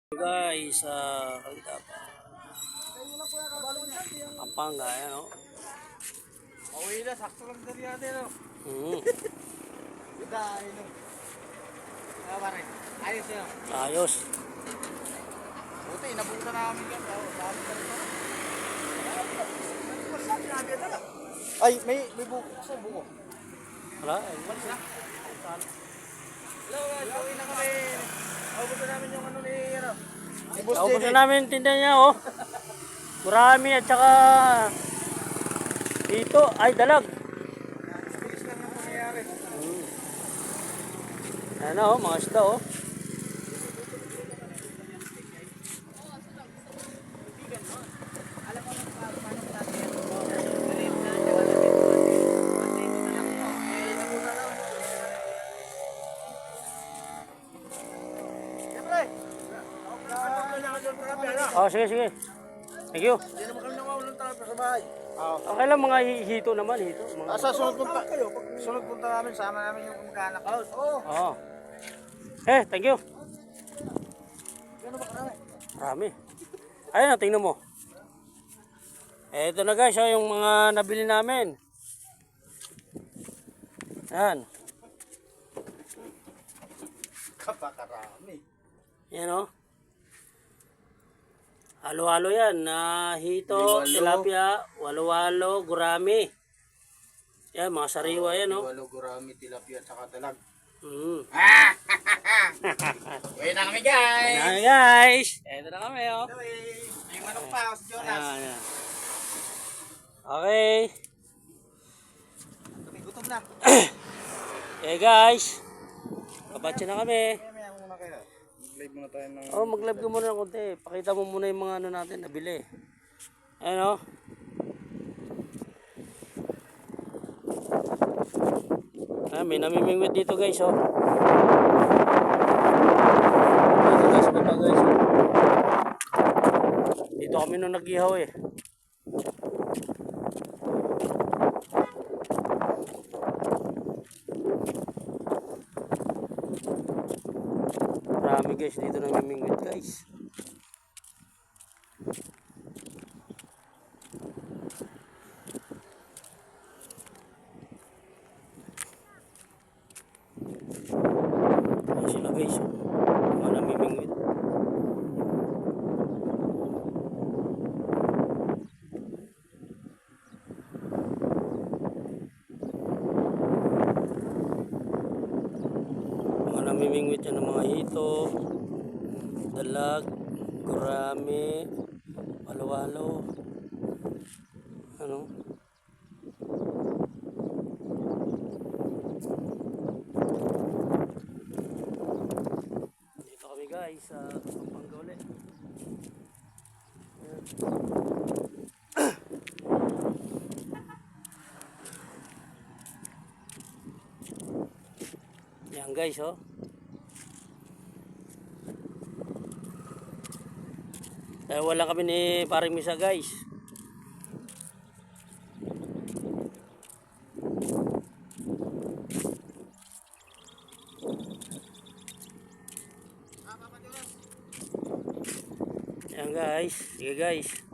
Guys, Pampanga, ayan o. Pauwi na, sakto lang dari natin, no? Ida, ayun. Pare, ayos yun. Ayos. Buti, inabutan namin yan. Ay, may buko. Saan buko? Wala. Walis na. Hello guys, pauwi na kami. Aubos na namin yung ano ni, ano. Naubos na namin yung tinda niya, oh. Marami at saka dito, ay dalag. Bilis lang yung mangyayari. Ayan o, mga isda, oh. Oh, sige, sige. Thank you. Hindi naman kami nangawalan tayo sa bahay. Okay lang, mga hito naman, hito. Mga... Sa sunod punta namin, sama namin yung kamag-anak. Oo. Oh. Thank you. Gano'n ba karami? Marami. Ayun na, tingnan mo. Ito na guys, yung mga nabili namin. Yan. Kapakarami. Yan o. Halo-halo yan. Hito, tilapia, walo-walo, gurami. Yan, mga sariwa yan o. Walo, gurami, tilapia, saka dalag. Uwi na kami guys! Yan guys. Ito na kami o. May manok pa, si Jonas. Yan. Okay. Kami gutom na. Okay guys. Kabatsi na kami. Kaya muna kayo. Mag-live muna tayo ng... Oh, mag-live ka muna ng konti. Pakita mo muna yung mga ano natin nabili. Ayan o. May namimingwit dito guys oh. Dito guys, baba guys oh. Dito kami nung nag-ihaw eh. Marami guys dito namimingwit guys. Ayan sila guys. Mga namimingwit. Mga namimingwit yan ng mga hito, dalag, gurami, walo-walo. Ano? Dito kami guys sa Pampanga ulit. Yan guys oh. Wala kami ni paring Misa guys. Yan guys. Sige guys.